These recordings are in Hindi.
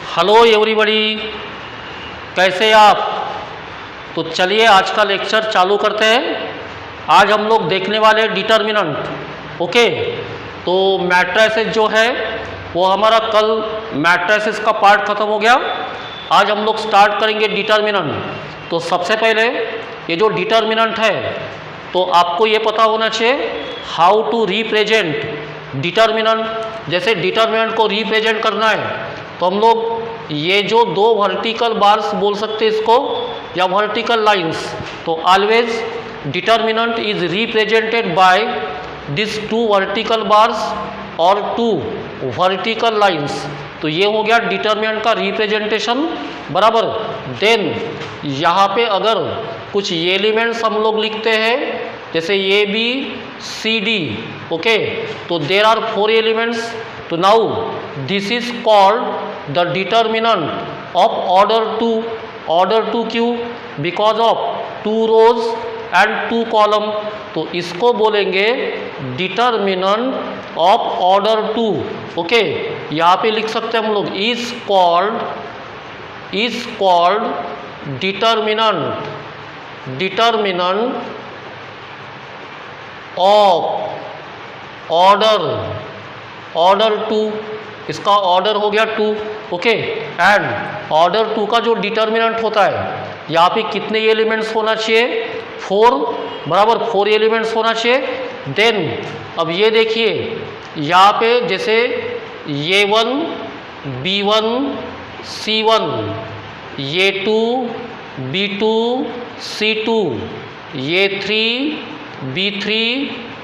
हेलो एवरीबॉडी, कैसे आप। तो चलिए आज का लेक्चर चालू करते हैं। आज हम लोग देखने वाले डिटर्मिनेंट। ओके, तो मैट्रिसेस जो है वो हमारा कल मैट्रिसेस का पार्ट ख़त्म हो गया। आज हम लोग स्टार्ट करेंगे डिटर्मिनेंट। तो सबसे पहले ये जो डिटर्मिनेंट है तो आपको ये पता होना चाहिए हाउ टू रिप्रेजेंट डिटर्मिनेंट। जैसे डिटर्मिनेंट को रिप्रेजेंट करना है तो हम लोग ये जो दो वर्टिकल बार्स बोल सकते हैं इसको, या वर्टिकल लाइंस। तो always determinant is represented by this two vertical bars और टू वर्टिकल लाइंस। तो ये हो गया डिटर्मिनेंट का रिप्रेजेंटेशन बराबर। देन यहाँ पे अगर कुछ एलिमेंट्स हम लोग लिखते हैं जैसे A B C D, okay, तो देर आर 4 एलिमेंट्स। तो now this is called the determinant of order 2। Order 2 क्यों? Because of 2 rows and 2 column. तो इसको बोलेंगे डिटर्मिनेंट ऑफ ऑर्डर 2। ओके, यहाँ पे लिख सकते हैं हम लोग is called determinant of order 2। इसका ऑर्डर हो गया 2। ओके, एंड ऑर्डर 2 का जो डिटर्मिनेंट होता है यहाँ पे कितने एलिमेंट्स होना चाहिए? 4 बराबर, 4 एलिमेंट्स होना चाहिए। देन अब ये देखिए यहाँ पे जैसे A1 B1 C1, A2 B2 C2, A3 B3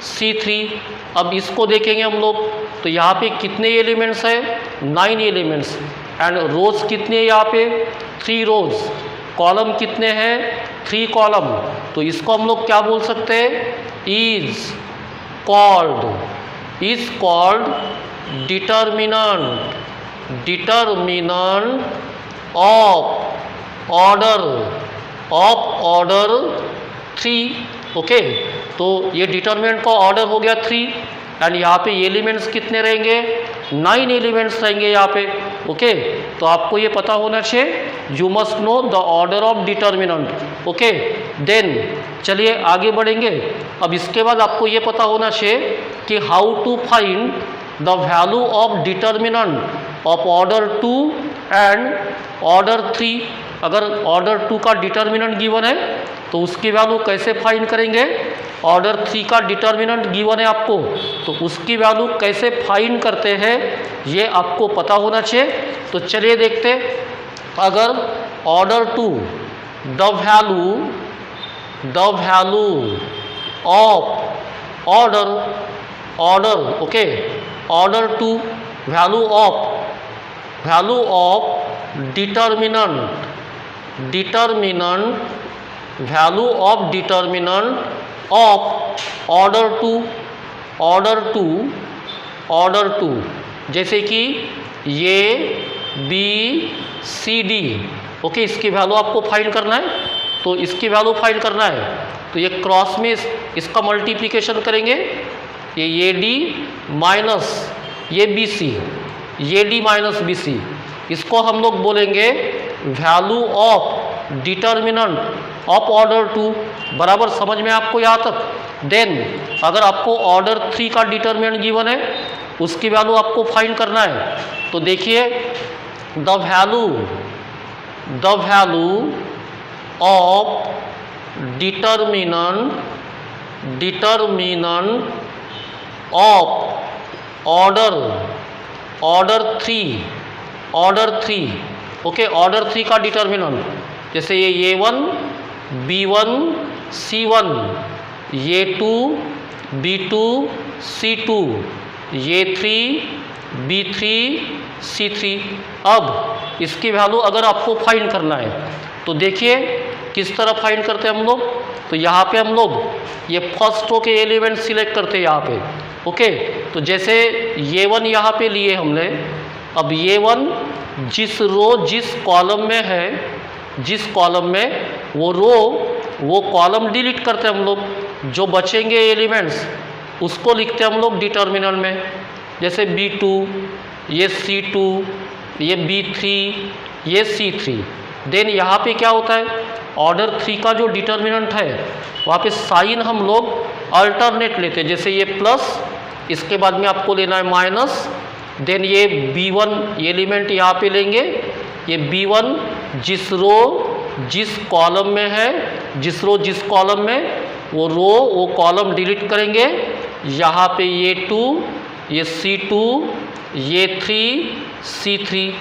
C3। अब इसको देखेंगे हम लोग तो यहाँ पे कितने एलिमेंट्स है? 9 एलिमेंट्स। एंड रोज कितने हैं यहाँ पे? 3 रोज। कॉलम कितने हैं? 3 कॉलम। तो इसको हम लोग क्या बोल सकते हैं? Is called determinant of order 3। Okay, तो ये डिटर्मिनेंट का ऑर्डर हो गया 3। एंड यहाँ पे एलिमेंट्स कितने रहेंगे? 9 एलिमेंट्स रहेंगे यहाँ पे। ओके, तो आपको ये पता होना चाहिए, you must know the order of determinant. Okay, then चलिए आगे बढ़ेंगे। अब इसके बाद आपको ये पता होना चाहिए कि how to find the value of determinant of order 2 and order 3। अगर ऑर्डर 2 का डिटर्मिनेंट गिवन है तो उसकी वैल्यू कैसे फाइंड करेंगे? ऑर्डर 3 का डिटर्मिनेंट गिवन है आपको, तो उसकी वैल्यू कैसे फाइंड करते हैं ये आपको पता होना चाहिए। तो चलिए देखते, अगर order 2 the value of order okay, order 2 value of determinant value of determinant of order 2 जैसे कि A B C D. Okay, इसकी वैल्यू आपको फाइंड करना है। तो इसकी वैल्यू फाइंड करना है तो ये क्रॉस में इसका मल्टीप्लिकेशन करेंगे, ये ए डी माइनस ये B C, A D minus B C. इसको हम लोग बोलेंगे value of determinant of order 2 बराबर। समझ में आपको यहाँ तक? देन अगर आपको ऑर्डर 3 का डिटर्मिनेंट गिवन है उसकी वैल्यू आपको फाइंड करना है। तो देखिए the value of determinant of order 3। Okay, order 3 का डिटर्मिनेंट जैसे ये A1 B1 C1, A2 B2 C2, A3 B3 C3। अब इसकी वैल्यू अगर आपको फाइंड करना है तो देखिए किस तरह फाइंड करते हैं हम लोग। तो यहाँ पे हम लोग ये फर्स्ट रो के एलिमेंट सिलेक्ट करते हैं यहाँ पे। ओके, तो जैसे A1 यहाँ पे लिए हमने। अब A1 जिस कॉलम में है, जिस कॉलम में वो कॉलम डिलीट करते हैं हम लोग। जो बचेंगे एलिमेंट्स उसको लिखते हैं हम लोग डिटर्मिनेंट में। जैसे B2, ये C2, ये B3, ये C3। देन यहाँ पे क्या होता है, ऑर्डर 3 का जो डिटर्मिनेंट है वहाँ पे साइन हम लोग अल्टरनेट लेते हैं, जैसे ये प्लस, इसके बाद में आपको लेना है माइनस। देन ये B1 ये एलिमेंट यहाँ पे लेंगे, ये B1 जिस रो जिस कॉलम में है, जिस रो जिस कॉलम में, वो रो वो कॉलम डिलीट करेंगे। यहाँ पे ये 2, ये C2, ये 3, C3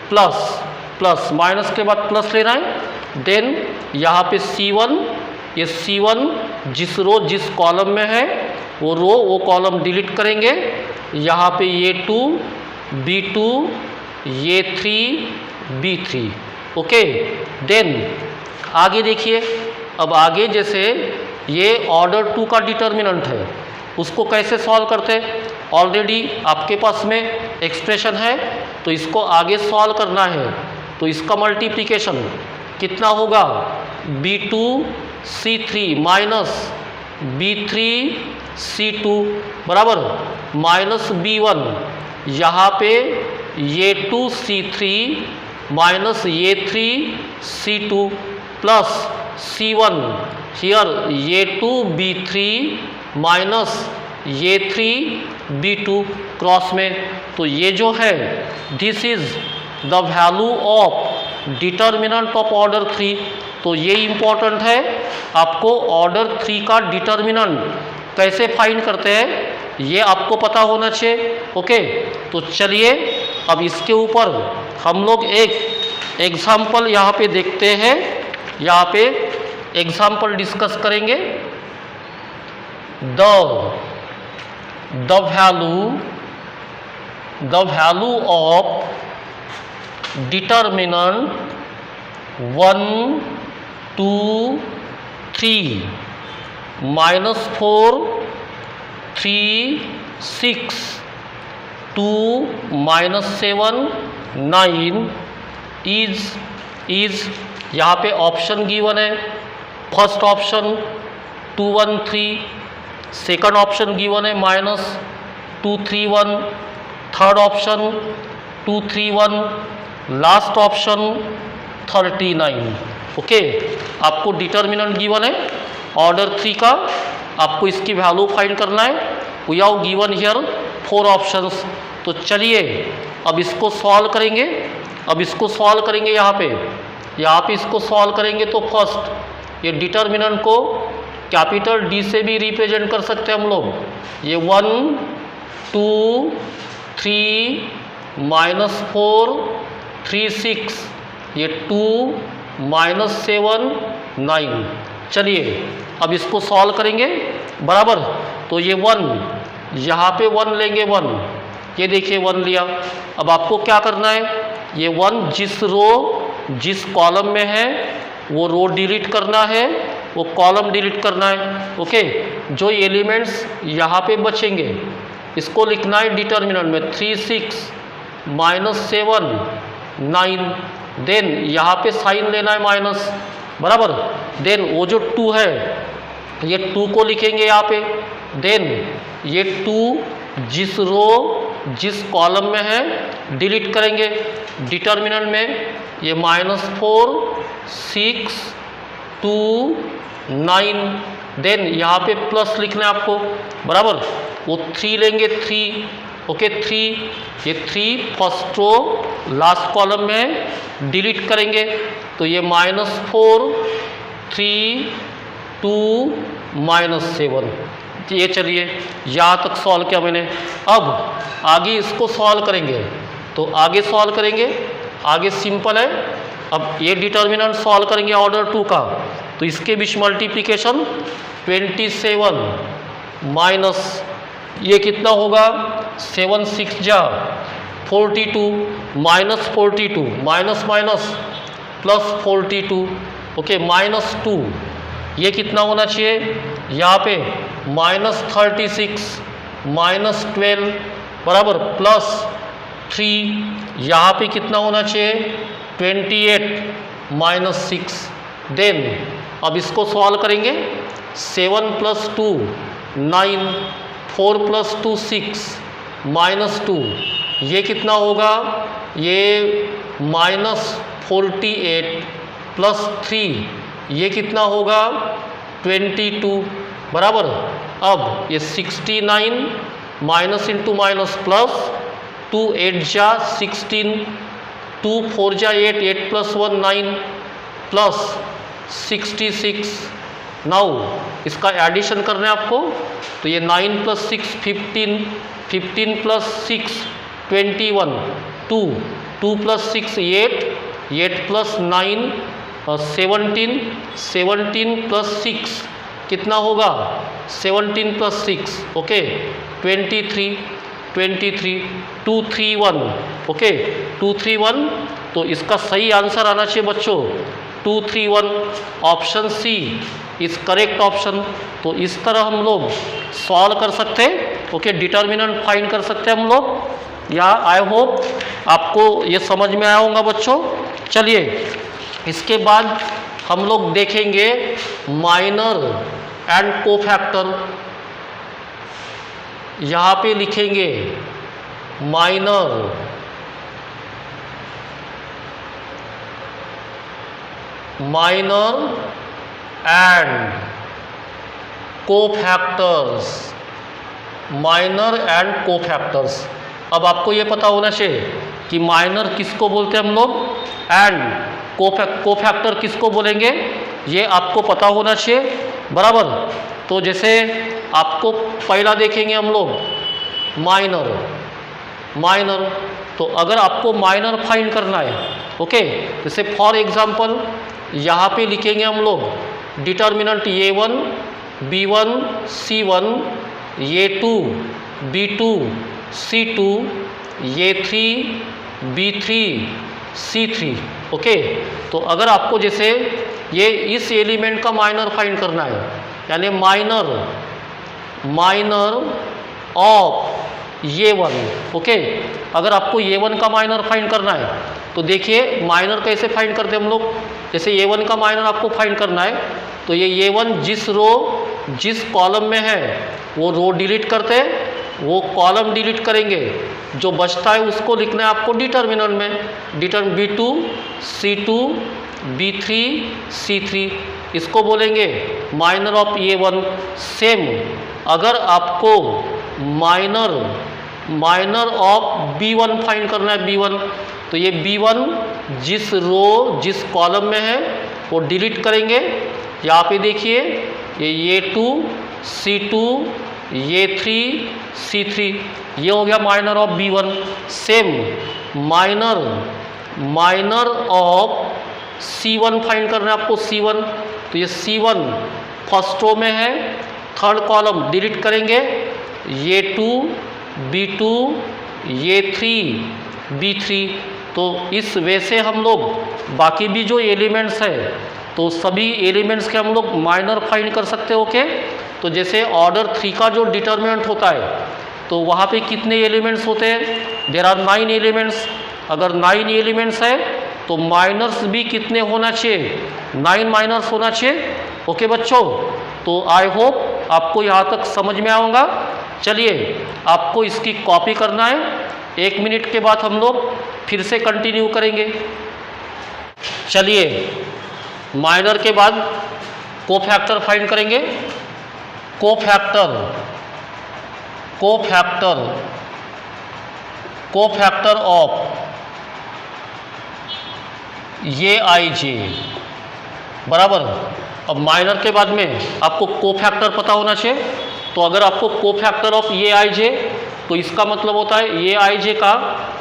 प्लस प्लस, माइनस के बाद प्लस लेना है। देन यहाँ पे C1, ये C1 जिस रो जिस कॉलम में है वो रो वो कॉलम डिलीट करेंगे। यहाँ पे ये 2, B2, ये 3, B3। ओके, देन आगे देखिए, अब आगे जैसे ये ऑर्डर 2 का डिटर्मिनेंट है, उसको कैसे सॉल्व करते हैं। ऑलरेडी आपके पास में एक्सप्रेशन है, तो इसको आगे सॉल्व करना है। तो इसका मल्टीप्लिकेशन कितना होगा, B2 C3 minus B3 C2 बराबर माइनस B1, यहाँ पे ये 2 C3 माइनस ये 3 C2 प्लस C1 हियर ये 2 B3 माइनस ये 3 B2 क्रॉस में। तो ये जो है this is the value of determinant of order 3। तो ये इम्पॉर्टेंट है, आपको ऑर्डर 3 का डिटर्मिनेंट कैसे फाइंड करते हैं ये आपको पता होना चाहिए। ओके, तो चलिए अब इसके ऊपर हम लोग एक एग्जाम्पल यहाँ पे देखते हैं, यहाँ पे एग्जाम्पल डिस्कस करेंगे। The value of determinant 1, 2, 3 -4, 3, 6, 2, -7, 9 is यहाँ पे ऑप्शन गिवन है। First option 2, 1, 3, second option given है -2, 3, 1, third option 2, 3, 1, last option 39। Okay, आपको डिटर्मिनेंट गिवन है ऑर्डर 3 का, आपको इसकी वैल्यू फाइंड करना है। We have given here 4 options. तो चलिए अब इसको सॉल्व करेंगे। यहाँ पे इसको सॉल्व करेंगे। तो फर्स्ट ये डिटर्मिनेंट को कैपिटल डी से भी रिप्रेजेंट कर सकते हैं हम लोग। ये 1, 2, 3, -4, 3, 6, ये 2, -7, 9। चलिए अब इसको सॉल्व करेंगे बराबर। तो ये 1 यहाँ पे 1 लेंगे, 1 ये देखिए 1 लिया। अब आपको क्या करना है, ये 1 जिस रो जिस कॉलम में है वो रो डिलीट करना है, वो कॉलम डिलीट करना है। ओके, जो एलिमेंट्स यहाँ पे बचेंगे इसको लिखना है डिटर्मिनेंट में 3, 6, -7, 9। देन यहाँ पे साइन लेना है माइनस बराबर। देन वो जो 2 है ये 2 को लिखेंगे यहाँ पे। देन ये 2 जिस रो जिस कॉलम में है डिलीट करेंगे डिटर्मिनेंट में। ये -4, 6, 2, 9। देन यहाँ पे प्लस लिखना है आपको बराबर। वो 3 लेंगे, 3 ओके 3, ये 3 फर्स्ट रो लास्ट कॉलम में डिलीट करेंगे। तो ये -4, 3, 2, -7। ये चलिए यहाँ तक सॉल्व किया मैंने। अब आगे इसको सॉल्व करेंगे। तो आगे सॉल्व करेंगे, आगे सिंपल है। अब ये डिटर्मिनेंट सॉल्व करेंगे ऑर्डर 2 का। तो इसके बीच मल्टीप्लिकेशन 27 माइनस ये कितना होगा 7, 6 जा 42 -42 माइनस माइनस +42 ओके -2 ये कितना होना चाहिए यहाँ पे -36 -12 बराबर +3 यहाँ पे कितना होना चाहिए 28 -6। देन अब इसको सॉल्व करेंगे 7 + 2 9 4 + 2 6 -2 ये कितना होगा ये -48 प्लस 3 ये कितना होगा 22 बराबर। अब ये 69 माइनस इंटू माइनस प्लस 2 8 जा 16 2 4 जा 8 8 प्लस 1 9 प्लस 66। नाउ इसका एडिशन करना है आपको, तो ये 9 plus 6 15 15 plus 6 21 2 2 plus 6 8 8 plus 9 17 17 plus 6 कितना होगा 17 प्लस 6 ओके 23 23 231 ओके 231। तो इसका सही आंसर आना चाहिए बच्चों 231। Option C is correct option. तो इस तरह हम लोग सॉल्व कर सकते हैं ओके, डिटर्मिनेंट फाइंड कर सकते हैं हम लोग। या आई होप आपको ये समझ में आया होगा बच्चों। चलिए इसके बाद हम लोग देखेंगे माइनर एंड कोफैक्टर। यहाँ पे लिखेंगे minor and cofactors, minor and cofactors. अब आपको ये पता होना चाहिए कि माइनर किसको बोलते हैं हम लोग एंड कोफैक्टर किसको बोलेंगे, ये आपको पता होना चाहिए बराबर। तो जैसे आपको पहला देखेंगे हम लोग माइनर। तो अगर आपको माइनर फाइंड करना है ओके, जैसे फॉर एग्जांपल यहाँ पे लिखेंगे हम लोग determinant A1 B1 C1 A2 B2 C2 A3 B3 C3 okay. तो अगर आपको जैसे ये इस एलिमेंट का माइनर फाइंड करना है, यानी माइनर ऑफ A1 ओके। अगर आपको A1 का माइनर फाइंड करना है तो देखिए माइनर कैसे फाइंड करते हैं हम लोग। जैसे A1 का माइनर आपको फाइंड करना है तो ये A1 जिस कॉलम में है वो रो डिलीट करते हैं, वो कॉलम डिलीट करेंगे, जो बचता है उसको लिखना है आपको डिटर्मिनेंट में। B2 C2 B3 C3 इसको बोलेंगे माइनर ऑफ A1। सेम अगर आपको माइनर ऑफ B1 फाइंड करना है B1, तो ये B1 जिस कॉलम में है वो डिलीट करेंगे। यहाँ पे देखिए ये A2 C2 A3 C3 ये हो गया minor of B1। Same minor of C1 find करना है आपको C1, तो ये C1 फर्स्ट रो में है, थर्ड कॉलम डिलीट करेंगे A2 B2 A3 B3। तो इस वे से हम लोग बाकी भी जो एलिमेंट्स है तो सभी एलिमेंट्स के हम लोग माइनर फाइंड कर सकते हैं ओके। तो जैसे ऑर्डर 3 का जो डिटर्मिनेंट होता है तो वहाँ पे कितने एलिमेंट्स होते हैं, देयर आर 9 एलिमेंट्स। अगर 9 एलिमेंट्स है तो माइनर्स भी कितने होना चाहिए 9 माइनर्स होना चाहिए ओके बच्चों। तो आई होप आपको यहाँ तक समझ में आऊँगा। चलिए आपको इसकी कॉपी करना है, 1 मिनट के बाद हम लोग फिर से कंटिन्यू करेंगे। चलिए माइनर के बाद कोफैक्टर फाइंड करेंगे। कोफैक्टर ऑफ AIJ बराबर। अब माइनर के बाद में आपको कोफैक्टर पता होना चाहिए। तो अगर आपको कोफैक्टर ऑफ AIJ, तो इसका मतलब होता है AIJ का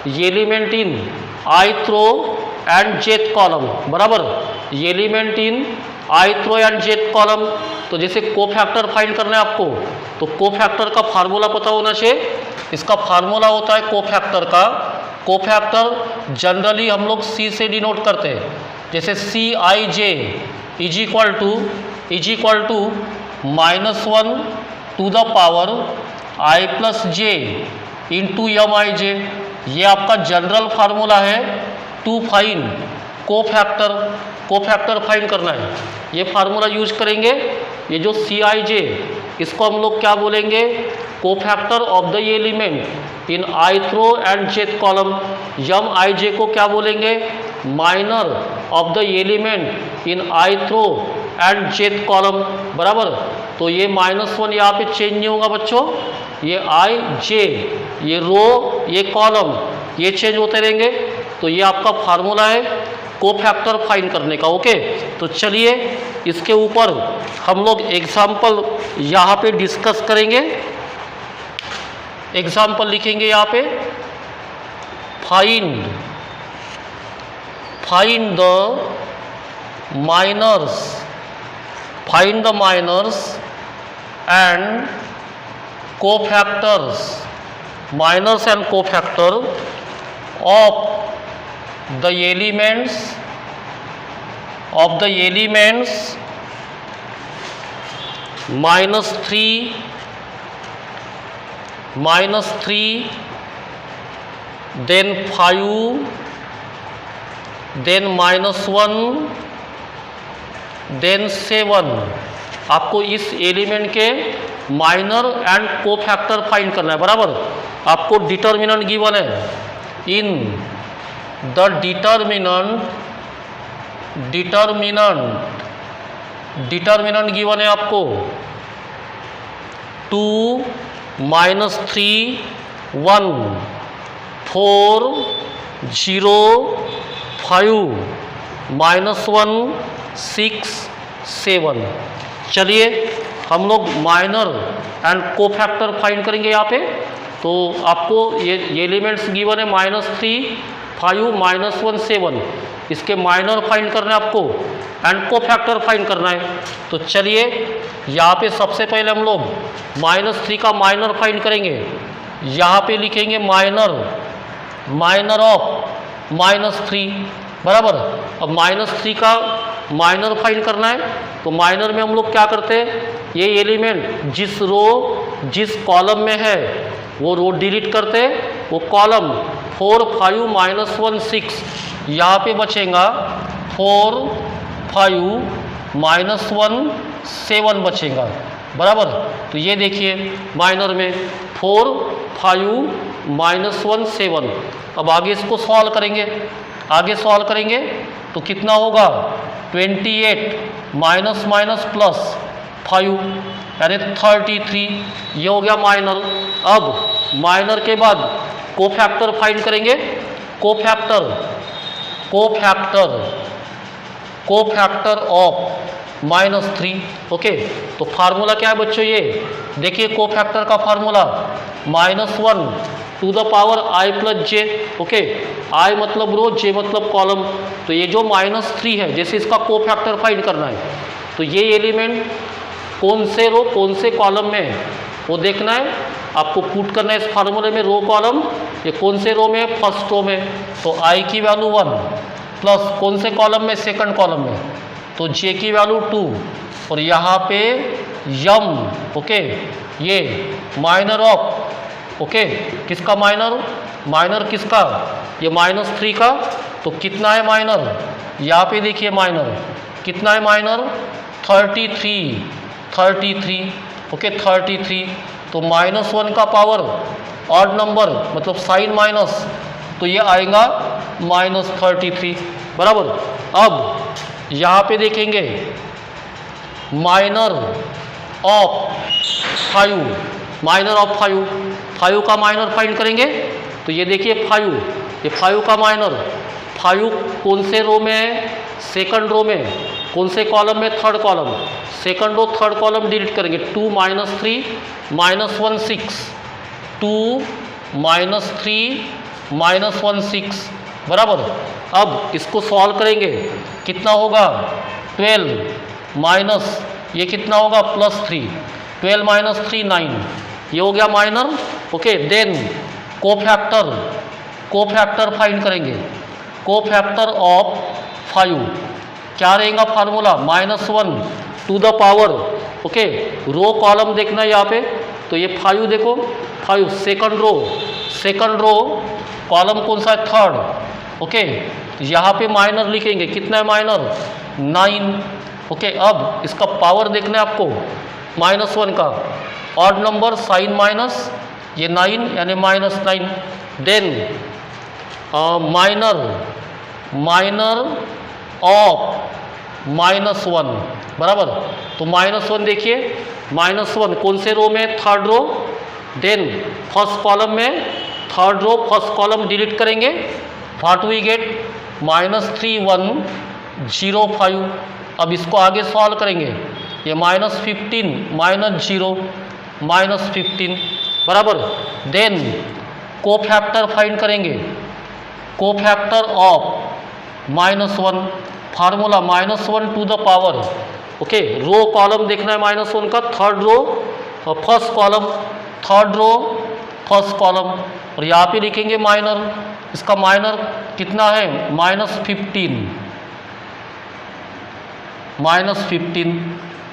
element in ith row and jth column बराबर, element in ith row and jth column. तो जैसे कोफैक्टर फाइंड करना है आपको तो कोफैक्टर का फार्मूला पता होना चाहिए। इसका फार्मूला होता है कोफैक्टर जनरली हम लोग C से डिनोट करते हैं। जैसे CIJ is equal to -1 to the power I plus J into MIJ। ये आपका जनरल फार्मूला है टू फाइंड कोफैक्टर फाइंड करना है। ये फार्मूला यूज करेंगे। ये जो CIJ इसको हम लोग क्या बोलेंगे cofactor of the element in ith row and jth column. M I J को क्या बोलेंगे? Minor of the element in ith row and jth column, बराबर। तो ये -1 यहाँ पे चेंज नहीं होगा बच्चों, ये आई जे, ये रो, ये कॉलम, ये चेंज होते रहेंगे। तो ये आपका फार्मूला है कोफैक्टर फाइंड करने का। ओके, तो चलिए इसके ऊपर हम लोग एग्जाम्पल यहाँ पे डिस्कस करेंगे। एग्जाम्पल लिखेंगे यहाँ पे, find the minors and cofactors, minors and cofactor of the elements -3, then 5, then -1, then 7। आपको इस एलिमेंट के माइनर एंड कोफैक्टर फाइंड करना है, बराबर। आपको डिटर्मिनेंट गिवन है, इन द डिटर्मिनेंट गिवन है आपको 2, -3, 1, 4, 0, 5, -1, 6, 7। चलिए हम लोग माइनर एंड कोफैक्टर फाइंड करेंगे यहाँ पे। तो आपको ये एलिमेंट्स गिवन है -3, 5, -1, 7। इसके माइनर फाइंड करना है आपको एंड कोफैक्टर फाइंड करना है। तो चलिए यहाँ पे सबसे पहले हम लोग -3 का माइनर फाइंड करेंगे। यहाँ पे लिखेंगे माइनर ऑफ -3, बराबर। अब -3 का माइनर फाइंड करना है, तो माइनर में हम लोग क्या करते हैं, ये एलिमेंट जिस कॉलम में है वो रो डिलीट करते हैं, वो कॉलम 4, 5, -1, 6 यहाँ पे बचेगा 4, 5, -1, 7 बचेगा, बराबर। तो ये देखिए माइनर में 4, 5, -1, 7। अब आगे इसको सॉल्व करेंगे, तो कितना होगा 28 माइनस प्लस 5 यानी 33। ये हो गया माइनर। अब माइनर के बाद कोफैक्टर फाइंड करेंगे। Cofactor of -3। ओके, तो फार्मूला क्या है बच्चों, ये देखिए कोफैक्टर का formula -1 to the power i + j। Okay, i मतलब रो, j मतलब कॉलम। तो ये जो -3 है, जैसे इसका कोफैक्टर फाइंड करना है, तो ये एलिमेंट कौन से रो कौन से कॉलम में है वो देखना है, आपको पुट करना है इस फार्मूले में रो कॉलम। ये कौन से रो में, फर्स्ट रो में, तो i की वैल्यू 1 प्लस कौन से कॉलम में, सेकंड कॉलम में, तो j की वैल्यू 2 और यहाँ पे यम। ओके, ये माइनर ऑफ, ओके, किसका माइनर किसका, ये -3 का। तो कितना है माइनर, यहाँ पे देखिए माइनर कितना है, माइनर 33। ओके, 33। तो -1 का पावर ऑड नंबर मतलब साइन माइनस, तो ये आएगा -33, बराबर। अब यहाँ पे देखेंगे माइनर ऑफ 5 का माइनर फाइंड करेंगे। तो ये देखिए 5, ये 5 का माइनर, 5 कौन से रो में है, सेकंड रो में, कौन से कॉलम में, third column, second row third column delete करेंगे। 2 -3 -1 6, 2 -3 -1 6, बराबर। अब इसको सॉल्व करेंगे, कितना होगा 12 माइनस ये कितना होगा +3, 12 - 3 9, ये हो गया minor. Okay, then cofactor find करेंगे। कोफैक्टर ऑफ 5 क्या रहेगा formula, -1 to the power, okay, row column देखना है यहाँ पे। तो ये 5 देखो, 5 सेकंड रो कॉलम कौन सा है, थर्ड। ओके, यहाँ पे माइनर लिखेंगे, कितना है माइनर 9। ओके, अब इसका पावर देखना है आपको -1 का, ऑड नंबर साइन माइनस, ये 9 यानी -9, देन माइनर ऑफ -1 बराबर। तो -1 देखिए, -1 कौन से रो में, third row, then first column में, third row first column delete करेंगे, व्हाट वी गेट -3105। अब इसको आगे सॉल्व करेंगे, ये -15 -0 -15 बराबर। देन कोफैक्टर फाइंड करेंगे, cofactor of -1, formula -1 to the power, okay. Row column देखना है -1 का, third row first column, third row first column, और यहाँ पे लिखेंगे माइनर, इसका माइनर कितना है -15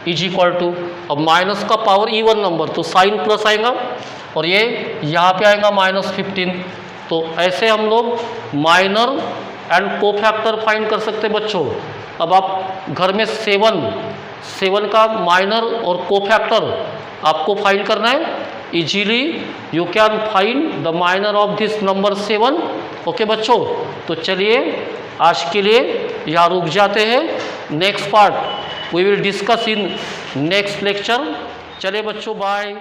इज इक्वल टू, अब माइनस का पावर इवन नंबर तो साइन प्लस आएगा, और ये यहाँ पे आएगा -15। तो ऐसे हम लोग माइनर एंड कोफैक्टर फाइंड कर सकते हैं बच्चों। अब आप घर में 7 का माइनर और कोफैक्टर आपको फाइंड करना है। Easily you can find the minor of this number 7, okay बच्चों। तो चलिए आज के लिए यहाँ रुक जाते हैं, next part we will discuss in next lecture. चलिए बच्चों, बाय।